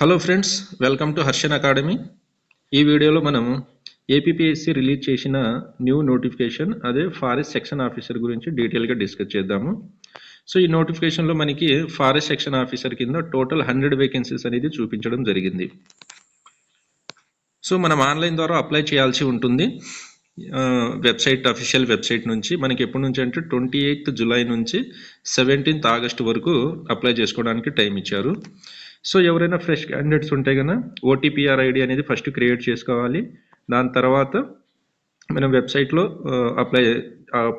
Hello friends, welcome to Harshan academy. ఈ వీడియోలో మనం ఏపీపీఎస్సీ రిలీజ్ చేసిన న్యూ నోటిఫికేషన్, అదే ఫారెస్ట్ సెక్షన్ ఆఫీసర్ గురించి డీటెయిల్గా డిస్కస్ చేద్దాము. సో ఈ నోటిఫికేషన్లో మనకి ఫారెస్ట్ సెక్షన్ ఆఫీసర్ కింద టోటల్ 100 వేకెన్సీస్ అనేది చూపించడం జరిగింది. సో మనం ఆన్లైన్ ద్వారా అప్లై చేయాల్సి ఉంటుంది. వెబ్సైట్, అఫీషియల్ వెబ్సైట్ నుంచి మనకి ఎప్పటి నుంచి అంటే 28th జూలై నుంచి 17th ఆగస్ట్ వరకు అప్లై చేసుకోవడానికి టైం ఇచ్చారు. సో ఎవరైనా ఫ్రెష్ క్యాండిడేట్స్ ఉంటే కనుక ఓటీపీఆర్ ఐడి అనేది ఫస్ట్ క్రియేట్ చేసుకోవాలి. దాని తర్వాత మనం వెబ్సైట్లో అప్లై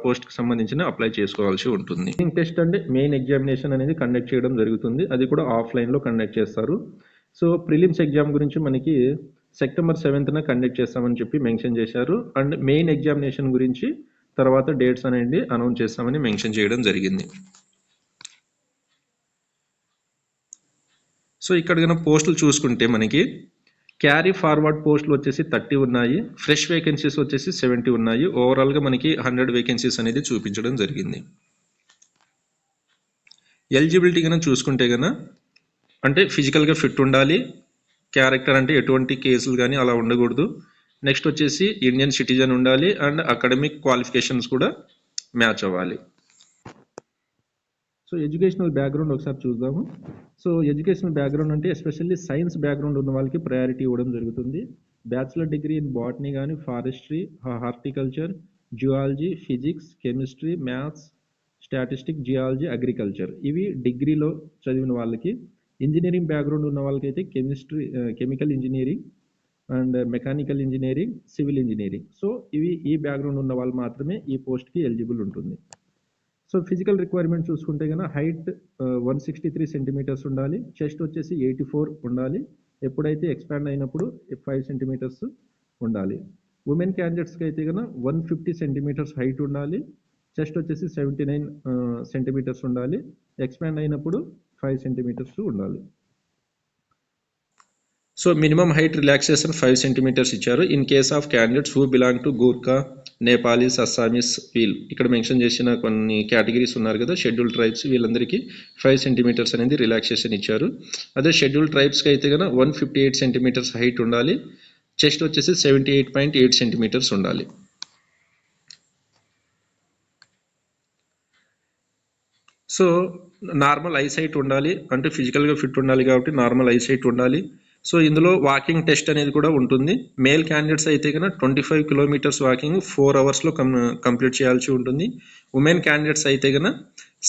పోస్ట్కి సంబంధించిన అప్లై చేసుకోవాల్సి ఉంటుంది. టెస్ట్ అంటే మెయిన్ ఎగ్జామినేషన్ అనేది కండక్ట్ చేయడం జరుగుతుంది. అది కూడా ఆఫ్లైన్లో కండక్ట్ చేస్తారు. సో ప్రిలిమ్స్ ఎగ్జామ్ గురించి మనకి సెప్టెంబర్ 7th కండక్ట్ చేస్తామని చెప్పి మెన్షన్ చేశారు. అండ్ మెయిన్ ఎగ్జామినేషన్ గురించి తర్వాత డేట్స్ అనేది అనౌన్స్ చేస్తామని మెన్షన్ చేయడం జరిగింది. సో ఇక్కడ కనుక పోస్టులు చూసుకుంటే మనకి క్యారీ ఫార్వర్డ్ పోస్టులు వచ్చేసి 30 ఉన్నాయి, ఫ్రెష్ వేకెన్సీస్ వచ్చేసి 70 ఉన్నాయి. ఓవరాల్గా మనకి 100 వేకెన్సీస్ అనేది చూపించడం జరిగింది. ఎలిజిబిలిటీ కనుక చూసుకుంటే కనుక అంటే ఫిజికల్గా ఫిట్ ఉండాలి, క్యారెక్టర్ అంటే ఎటువంటి కేసులు కానీ అలా ఉండకూడదు. నెక్స్ట్ వచ్చేసి ఇండియన్ సిటిజన్ ఉండాలి అండ్ అకాడమిక్ క్వాలిఫికేషన్స్ కూడా మ్యాచ్ అవ్వాలి. సో ఎడ్యుకేషనల్ బ్యాక్గ్రౌండ్ ఒకసారి చూద్దాము. సో ఎడ్యుకేషనల్ బ్యాక్గ్రౌండ్ అంటే ఎస్పెషల్లీ సైన్స్ బ్యాక్గ్రౌండ్ ఉన్న వాళ్ళకి ప్రయారిటీ ఇవ్వడం జరుగుతుంది. బ్యాచిలర్ డిగ్రీ ఇన్ బాటనీ కానీ, forestry, horticulture, geology, physics, chemistry, maths, statistic, geology, agriculture, ఇవి డిగ్రీలో చదివిన వాళ్ళకి. ఇంజనీరింగ్ బ్యాక్గ్రౌండ్ ఉన్న వాళ్ళకైతే chemistry, chemical engineering and mechanical engineering, civil engineering. So ఈ బ్యాక్గ్రౌండ్ ఉన్న వాళ్ళు మాత్రమే ఈ పోస్ట్కి ఎలిజిబుల్ ఉంటుంది. సో ఫిజికల్ రిక్వైర్మెంట్ చూసుకుంటే కనుక హైట్ 163 సెంటీమీటర్స్ ఉండాలి, చెస్ట్ వచ్చేసి 84 ఉండాలి, ఎప్పుడైతే ఎక్స్పాండ్ అయినప్పుడు 5 సెంటీమీటర్స్ ఉండాలి. ఉమెన్ క్యాండిడేట్స్కి అయితే కనుక 150 సెంటీమీటర్స్ హైట్ ఉండాలి, చెస్ట్ వచ్చేసి 79 సెంటీమీటర్స్ ఉండాలి, ఎక్స్పాండ్ అయినప్పుడు 5 సెంటీమీటర్స్ ఉండాలి. So minimum height relaxation 5 centimetres ఇచ్చారు in case of candidates who belong to Gorkha, Nepalis, Assamese, ఇక్కడ మెన్షన్ చేసిన కొన్ని కేటగిరీస్ ఉన్నారు కదా, షెడ్యూల్ ట్రైబ్స్, వీళ్ళందరికీ 5 సెంటీమీటర్స్ అనేది రిలాక్సేషన్ ఇచ్చారు. అదే షెడ్యూల్ ట్రైబ్స్కి అయితే కనుక 158 సెంటీమీటర్స్ హైట్ ఉండాలి, చెస్ట్ వచ్చేసి 78.8 సెంటీమీటర్స్ ఉండాలి. సో నార్మల్ ఐసైట్ ఉండాలి, అంటే ఫిజికల్గా ఫిట్ ఉండాలి కాబట్టి నార్మల్ ఐసైట్ ఉండాలి. సో ఇందులో వాకింగ్ టెస్ట్ అనేది కూడా ఉంటుంది. మేల్ క్యాండిడేట్స్ అయితే కనుక 25 కిలోమీటర్స్ వాకింగ్ 4 అవర్స్లో కంప్లీట్ చేయాల్సి ఉంటుంది. ఉమెన్ క్యాండిడేట్స్ అయితే కనుక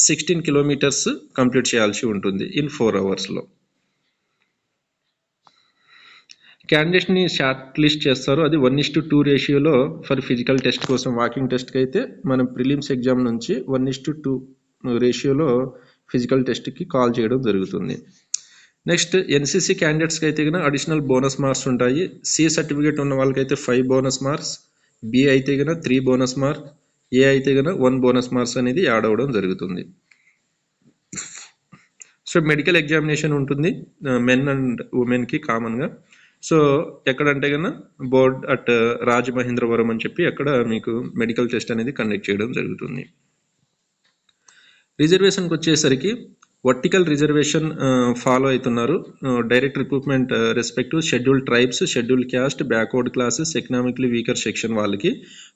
16 కిలోమీటర్స్ కంప్లీట్ చేయాల్సి ఉంటుంది ఇన్ 4 అవర్స్లో. క్యాండిడేట్స్ని షార్ట్ లిస్ట్ చేస్తారు, అది 1:2 రేషియోలో ఫర్ ఫిజికల్ టెస్ట్ కోసం. వాకింగ్ టెస్ట్కి అయితే మనం ప్రిలిమ్స్ ఎగ్జామ్ నుంచి 1:2 రేషియోలో ఫిజికల్ టెస్ట్కి కాల్ చేయడం జరుగుతుంది. నెక్స్ట్ ఎన్సీసీ క్యాండిడేట్స్కి అయితే కనుక అడిషనల్ బోనస్ మార్క్స్ ఉంటాయి. సి సర్టిఫికేట్ ఉన్న వాళ్ళకైతే 5 బోనస్ మార్క్స్, బి అయితే కనుక 3 బోనస్ మార్క్స్, ఏ అయితే కనుక 1 బోనస్ మార్క్స్ అనేది యాడ్ అవ్వడం జరుగుతుంది. సో మెడికల్ ఎగ్జామినేషన్ ఉంటుంది మెన్ అండ్ ఉమెన్కి కామన్గా. సో ఎక్కడంటే కనుక బోర్డ్ అట్ రాజమహేంద్రవరం అని చెప్పి అక్కడ మీకు మెడికల్ టెస్ట్ అనేది కండక్ట్ చేయడం జరుగుతుంది. రిజర్వేషన్కి వచ్చేసరికి వర్టికల్ రిజర్వేషన్ ఫాలో అవుతున్నారు. Direct recruitment respect schedule tribes, schedule caste, backward classes, economically weaker section వాళ్ళకి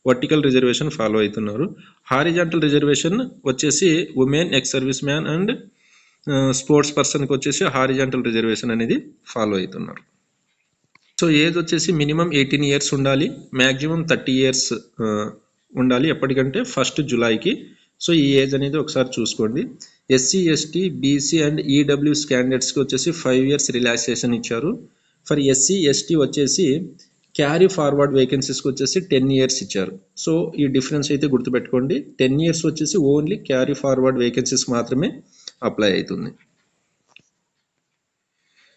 వర్టికల్ రిజర్వేషన్ ఫాలో అవుతున్నారు. హారిజాంటల్ రిజర్వేషన్ వచ్చేసి women, X service man and sports పర్సన్కి వచ్చేసి హారిజాంటల్ రిజర్వేషన్ అనేది ఫాలో అవుతున్నారు. సో ఏజ్ వచ్చేసి minimum 18 years ఉండాలి, మ్యాక్సిమం 30 ఇయర్స్ ఉండాలి ఎప్పటికంటే 1 జూలైకి. సో ఈ ఏజ్ అనేది ఒకసారి చూసుకోండి. SC, ST, BC and EWS క్యాండిడేట్స్కి వచ్చేసి 5 ఇయర్స్ రిలాక్సేషన్ ఇచ్చారు. ఫర్ ఎస్సీ, ఎస్టీ వచ్చేసి క్యారీ ఫార్వర్డ్ వేకెన్సీస్కి వచ్చేసి 10 ఇయర్స్ ఇచ్చారు. సో ఈ డిఫరెన్స్ అయితే గుర్తుపెట్టుకోండి. 10 ఇయర్స్ వచ్చేసి ఓన్లీ క్యారీ ఫార్వర్డ్ వేకెన్సీస్ మాత్రమే అప్లై అవుతుంది.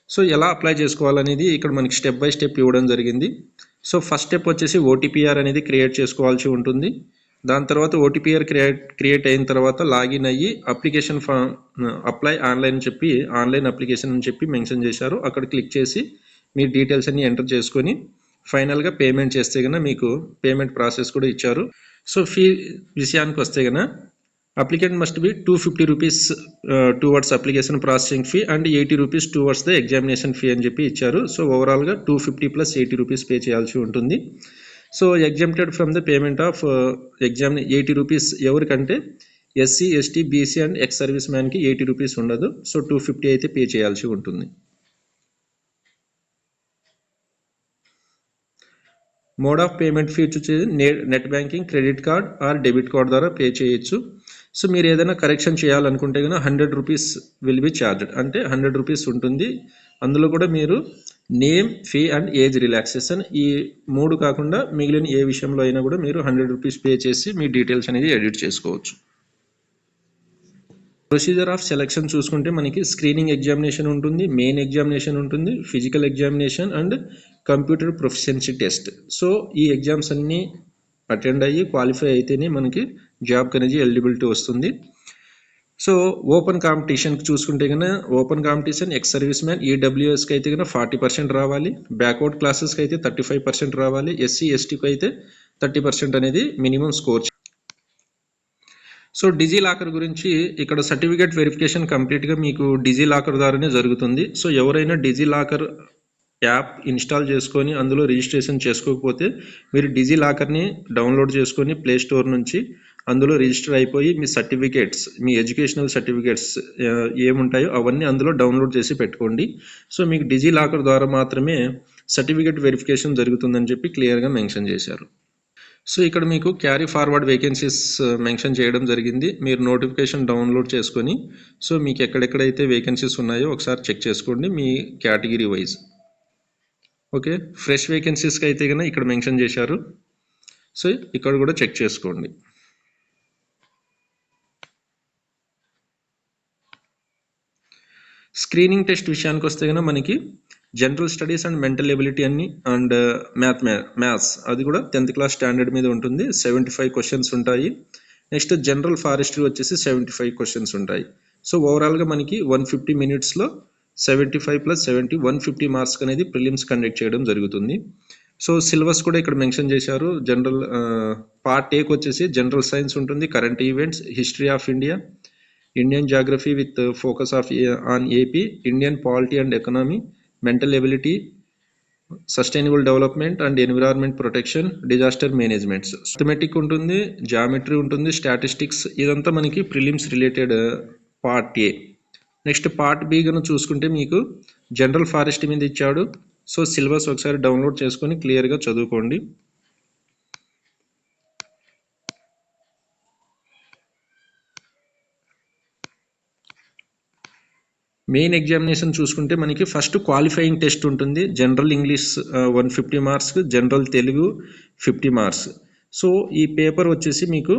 సో ఎలా అప్లై చేసుకోవాలనేది ఇక్కడ మనకి స్టెప్ బై స్టెప్ ఇవ్వడం జరిగింది. సో ఫస్ట్ స్టెప్ వచ్చేసి ఓటీపీఆర్ అనేది క్రియేట్ చేసుకోవాల్సి ఉంటుంది. దాని తర్వాత ఓటీపీఆర్ క్రియేట్ అయిన తర్వాత లాగిన్ అయ్యి అప్లికేషన్ ఫామ్ అప్లై ఆన్లైన్ చెప్పి ఆన్లైన్ అప్లికేషన్ అని చెప్పి మెన్షన్ చేశారు. అక్కడ క్లిక్ చేసి మీ డీటెయిల్స్ అన్ని ఎంటర్ చేసుకొని ఫైనల్గా పేమెంట్ చేస్తే కనుక మీకు పేమెంట్ ప్రాసెస్ కూడా ఇచ్చారు. సో ఫీ విషయానికి వస్తే కనుక Applicant must be 250 rupees towards application processing fee and 80 rupees towards the examination fee అని చెప్పి ఇచ్చారు. సో ఓవరాల్గా 250 ప్లస్ 80 రూపీస్ పే చేయాల్సి ఉంటుంది. So exempted from the payment of exam 80 rupees ఎవరికంటే SC ST BC and ex service మ్యాన్కి 80 rupees ఉండదు. So 250 అయితే పే చేయాల్సి ఉంటుంది. మోడ్ ఆఫ్ పేమెంట్ ఫీ వచ్చి net banking, credit card or debit card ద్వారా పే చేయొచ్చు. సో మీరు ఏదైనా కరెక్షన్ చేయాలనుకుంటే కనుక 100 రూపీస్ విల్ బి ఛార్జ్డ్, అంటే 100 రూపీస్ ఉంటుంది. అందులో కూడా మీరు name, fee and age relaxation ఈ 3 కాకుండా మిగిలిన ఏ విషయంలో అయినా కూడా మీరు 100 రూపీస్ పే చేసి మీ డీటెయిల్స్ అనేది ఎడిట్ చేసుకోవచ్చు. ప్రొసీజర్ ఆఫ్ సెలెక్షన్ చూసుకుంటే మనకి స్క్రీనింగ్ ఎగ్జామినేషన్ ఉంటుంది, మెయిన్ ఎగ్జామినేషన్ ఉంటుంది, physical examination and computer proficiency test. So ఈ ఎగ్జామ్స్ అన్నీ అటెండ్ అయ్యి క్వాలిఫై అయితేనే మనకి జాబ్కి అనేది ఎలిజిబిలిటీ వస్తుంది. సో ఓపెన్ కాంపిటీషన్కి చూసుకుంటే కన్నా open competition ex service man ఈడబ్ల్యూఎస్కి అయితే కన్నా 40% రావాలి, బ్యాక్వర్డ్ క్లాసెస్కి అయితే 35% రావాలి, ఎస్సీ ఎస్టీకి అయితే 30% అనేది minimum score. So DigiLocker గురించి ఇక్కడ సర్టిఫికేట్ వెరిఫికేషన్ కంప్లీట్గా మీకు డిజీ లాకర్ ద్వారానే జరుగుతుంది. సో ఎవరైనా డిజీ లాకర్ యాప్ ఇన్స్టాల్ చేసుకొని అందులో రిజిస్ట్రేషన్ చేసుకోకపోతే మీరు డిజీ లాకర్ని డౌన్లోడ్ చేసుకొని ప్లే స్టోర్ నుంచి అందులో రిజిస్టర్ అయిపోయి మీ సర్టిఫికేట్స్, మీ ఎడ్యుకేషనల్ సర్టిఫికేట్స్ ఏముంటాయో అవన్నీ అందులో డౌన్లోడ్ చేసి పెట్టుకోండి. సో మీకు డిజీ లాకర్ ద్వారా మాత్రమే సర్టిఫికేట్ వెరిఫికేషన్ జరుగుతుందని చెప్పి క్లియర్గా మెన్షన్ చేశారు. సో ఇక్కడ మీకు క్యారీ ఫార్వర్డ్ వేకెన్సీస్ మెన్షన్ చేయడం జరిగింది. మీరు నోటిఫికేషన్ డౌన్లోడ్ చేసుకొని సో మీకు ఎక్కడెక్కడైతే వేకెన్సీస్ ఉన్నాయో ఒకసారి చెక్ చేసుకోండి మీ కేటగిరీ వైజ్. ఓకే, ఫ్రెష్ వేకెన్సీస్కి అయితే కన్నా ఇక్కడ మెన్షన్ చేశారు. సో ఇక్కడ కూడా చెక్ చేసుకోండి. స్క్రీనింగ్ టెస్ట్ విషయానికి వస్తే కన్నా మనకి general studies and mental ability అన్ని అండ్ మ్యాథ్స్ అది కూడా 10th క్లాస్ స్టాండర్డ్ మీద ఉంటుంది. 75 క్వశ్చన్స్ ఉంటాయి. నెక్స్ట్ జనరల్ ఫారెస్ట్రీ వచ్చేసి 75 క్వశ్చన్స్ ఉంటాయి. సో ఓవరాల్గా మనకి 150 మినిట్స్లో 75 + 70 150 మార్క్స్ అనేది ప్రిలిమ్స్ కండక్ట్ చేయడం జరుగుతుంది. సో సిలబస్ కూడా ఇక్కడ మెన్షన్ చేశారు. జనరల్ పార్ట్ ఏకి వచ్చేసి జనరల్ సైన్స్ ఉంటుంది, current events, history of India, Indian geography with focus on AP, Indian polity and economy, mental ability, sustainable development and environment protection, disaster managements, arithmetic ఉంటుంది, geometry ఉంటుంది, statistics. ఇదంతా మనకి prelims related part A. Next part B కనుక చూసుకుంటే మీకు general forest మీద ఇచ్చాడు. So syllabus ఒకసారి డౌన్లోడ్ చేసుకొని క్లియర్గా చదువుకోండి. మెయిన్ ఎగ్జామినేషన్ చూసుకుంటే మనకి ఫస్ట్ క్వాలిఫైయింగ్ టెస్ట్ ఉంటుంది. General English 150 marks, general Telugu 50 marks. So ఈ పేపర్ వచ్చేసి మీకు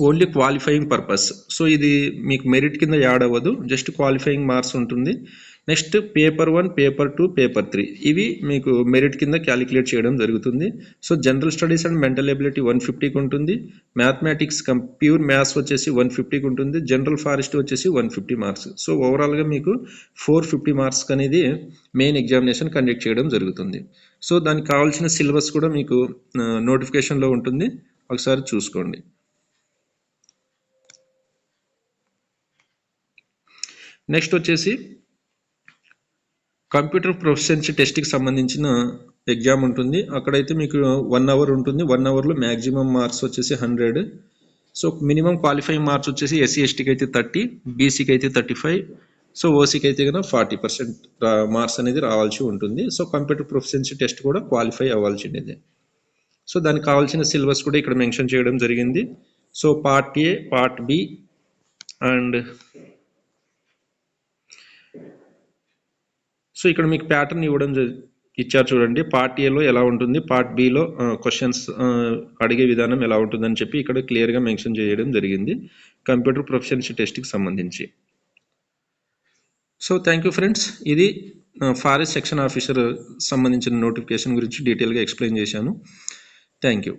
ఓన్లీ క్వాలిఫైయింగ్ పర్పస్. సో ఇది మీకు మెరిట్ కింద యాడ్ అవ్వదు, జస్ట్ క్వాలిఫైయింగ్ మార్క్స్ ఉంటుంది. నెక్స్ట్ పేపర్ 1, పేపర్ 2, పేపర్ 3 ఇవి మీకు మెరిట్ కింద క్యాలిక్యులేట్ చేయడం జరుగుతుంది. So general studies and mental ability 150కి ఉంటుంది, మ్యాథమెటిక్స్ ప్యూర్ మ్యాథ్స్ వచ్చేసి 150కి ఉంటుంది, జనరల్ ఫారెస్ట్ వచ్చేసి 150 మార్క్స్. సో ఓవరాల్గా మీకు 450 మార్క్స్ అనేది మెయిన్ ఎగ్జామినేషన్ కండక్ట్ చేయడం జరుగుతుంది. సో దానికి కావాల్సిన సిలబస్ కూడా మీకు నోటిఫికేషన్లో ఉంటుంది, ఒకసారి చూసుకోండి. నెక్స్ట్ వచ్చేసి కంప్యూటర్ ప్రొఫిషియన్సీ టెస్ట్కి సంబంధించిన ఎగ్జామ్ ఉంటుంది. అక్కడైతే మీకు 1 అవర్ ఉంటుంది. 1 అవర్లో మ్యాక్సిమం మార్క్స్ వచ్చేసి 100. సో మినిమం క్వాలిఫైయింగ్ మార్క్స్ వచ్చేసి ఎస్సీ ఎస్టీకి అయితే 30, బీసీకి అయితే 35, సో ఓసీకి అయితే కనుక 40% మార్క్స్ అనేది రావాల్సి ఉంటుంది. సో కంప్యూటర్ ప్రొఫిషియన్సీ టెస్ట్ కూడా క్వాలిఫై అవ్వాల్సిందే. సో దానికి కావాల్సిన సిలబస్ కూడా ఇక్కడ మెన్షన్ చేయడం జరిగింది. So part A, part B and so ఇక్కడ మీకు ప్యాటర్న్ ఇవ్వడం ఇచ్చారు చూడండి. పార్ట్ ఏలో ఎలా ఉంటుంది, పార్ట్ బిలో క్వశ్చన్స్ అడిగే విధానం ఎలా ఉంటుందని చెప్పి ఇక్కడ క్లియర్గా మెన్షన్ చేయడం జరిగింది కంప్యూటర్ ప్రొఫిషియన్సీ టెస్ట్కి సంబంధించి. సో థ్యాంక్ యూ ఫ్రెండ్స్, ఇది ఫారెస్ట్ సెక్షన్ ఆఫీసర్ సంబంధించిన నోటిఫికేషన్ గురించి డీటెయిల్గా ఎక్స్ప్లెయిన్ చేశాను. Thank you.